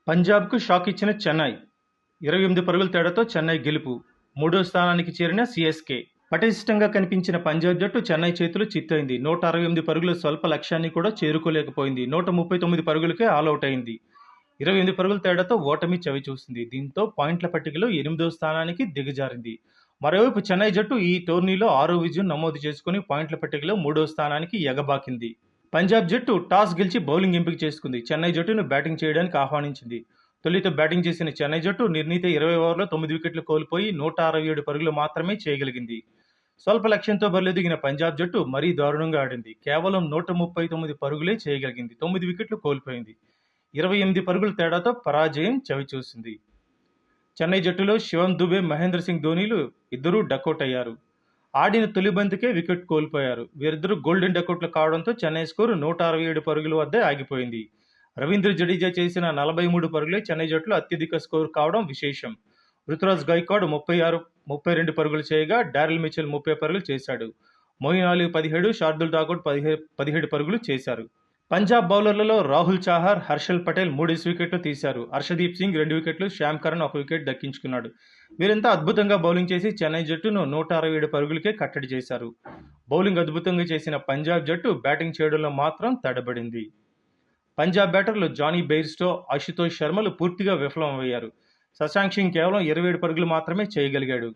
పంజాబ్‌కు shock ఇచ్చిన చెన్నై. 28 పరుగుల తేడాతో చెన్నై గెలుపు. మూడో స్థానానికి చేరిన సీఎస్‌కే. పటిష్టంగా కనిపించిన పంజాబ్ జట్టు చెన్నై చేతిలో చిత్తయింది. 168 పరుగుల స్వల్ప లక్ష్యాన్ని కూడా చేరుకోలేకపోయింది. 139 పరుగులకే ఆలౌట్ అయింది. 28 పరుగుల తేడాతో ఓటమి చవిచూసింది. దీంతో పాయింట్ల పట్టికలో 8దో స్థానానికి దిగజారింది. మరోవైపు చెన్నై జట్టు ఈ టోర్నీలో 6వ విజయం నమోదు చేసుకుని పాయింట్ల పట్టికలో 3వ స్థానానికి ఎగబాకింది. పంజాబ్ జట్టు టాస్ గెలిచి బౌలింగ్ ఎంపిక చేసుకుంది. చెన్నై జట్టును బ్యాటింగ్ చేయడానికి ఆహ్వానించింది. తొలుత బ్యాటింగ్ చేసిన చెన్నై జట్టు నిర్ణీత 20 ఓవర్లలో 9 వికెట్లు కోల్పోయి 167 పరుగులు మాత్రమే చేయగలిగింది. స్వల్ప లక్ష్యంతో బరిలో దిగిన పంజాబ్ జట్టు మరీ దారుణంగా ఆడింది. కేవలం 139 పరుగులే చేయగలిగింది. 9 వికెట్లు కోల్పోయింది. 28 పరుగుల తేడాతో పరాజయం చవిచూసింది. చెన్నై జట్టులో శివం దుబే, మహేంద్ర సింగ్ ధోనీలు ఇద్దరూ డకౌట్ అయ్యారు. ఆడిన తొలి బంతికే వికెట్ కోల్పోయారు. వీరిద్దరూ గోల్డెన్ డకౌట్లు కావడంతో చెన్నై స్కోరు 167 పరుగుల వద్దే ఆగిపోయింది. రవీంద్ర జడేజా చేసిన 43 పరుగులే చెన్నై జట్టులో అత్యధిక స్కోరు కావడం విశేషం. రుతురాజ్ గైక్వాడ్ 32 పరుగులు చేయగా డారెల్ మిచెల్ 30 పరుగులు చేశాడు. మొయిన్ అలీ 17, శార్దుల్ ఠాకూర్ 17 పరుగులు చేశారు. పంజాబ్ బౌలర్లలో రాహుల్ చాహర్, హర్షల్ పటేల్ 3 వికెట్లు తీశారు. హర్షదీప్ సింగ్ 2 వికెట్లు, శ్యామ్ కరణ్ 1 వికెట్ దక్కించుకున్నాడు. వీరంతా అద్భుతంగా బౌలింగ్ చేసి చెన్నై జట్టును 167 పరుగులకే కట్టడి చేశారు. బౌలింగ్ అద్భుతంగా చేసిన పంజాబ్ జట్టు బ్యాటింగ్ చేయడంలో మాత్రం తడబడింది. పంజాబ్ బ్యాటర్లు జానీ బెయిర్స్టో, అశుతోష్ శర్మలు పూర్తిగా విఫలమయ్యారు. శశాంక్ సింగ్ కేవలం 27 పరుగులు మాత్రమే చేయగలిగాడు.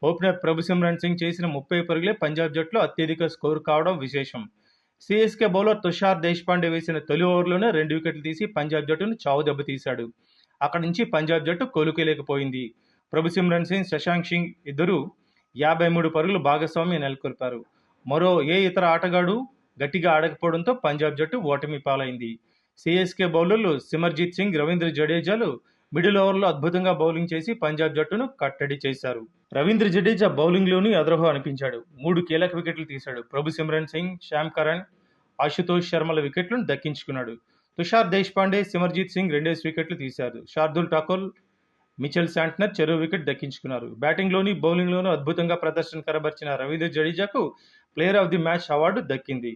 ఓపెనర్ ప్రభుసిమ్రన్ సింగ్ చేసిన 30 పరుగులే పంజాబ్ జట్టులో అత్యధిక స్కోరు కావడం విశేషం. సీఎస్కే బౌలర్ తుషార్ దేశ్పాండే వేసిన తొలి ఓవర్లోనే 2 వికెట్లు తీసి పంజాబ్ జట్టును చావు దెబ్బతీశాడు. అక్కడి నుంచి పంజాబ్ జట్టు కోలుకోలేకపోయింది. ప్రభుసిమ్రన్ సింగ్, శశాంక్ సింగ్ ఇద్దరూ 53 పరుగుల భాగస్వామ్యం నెలకొల్పారు. మరో ఏ ఇతర ఆటగాడు గట్టిగా ఆడకపోవడంతో పంజాబ్ జట్టు ఓటమి పాలైంది. సీఎస్కే బౌలర్లు సిమర్జిత్ సింగ్, రవీంద్ర జడేజాలు మిడిల్ ఓవర్లో అద్భుతంగా బౌలింగ్ చేసి పంజాబ్ జట్టును కట్టడి చేశారు. రవీంద్ర జడేజా బౌలింగ్లోనూ అదరహో అనిపించాడు. 3 కీలక వికెట్లు తీశాడు. ప్రభుసిమ్రన్ సింగ్, శ్యామ్ కరణ్, అశుతోష్ శర్మల వికెట్లను దక్కించుకున్నాడు. తుషార్ దేశ్పాండే, సిమర్జిత్ సింగ్ 2 వికెట్లు తీశారు. శార్దుల్ ఠాకూర్, మిచెల్ శాంట్నర్ చెరో వికెట్ దక్కించుకున్నారు. బ్యాటింగ్లోని బౌలింగ్లోనూ అద్భుతంగా ప్రదర్శన కనబర్చిన రవీంద్ర జడేజాకు player of the match award దక్కింది.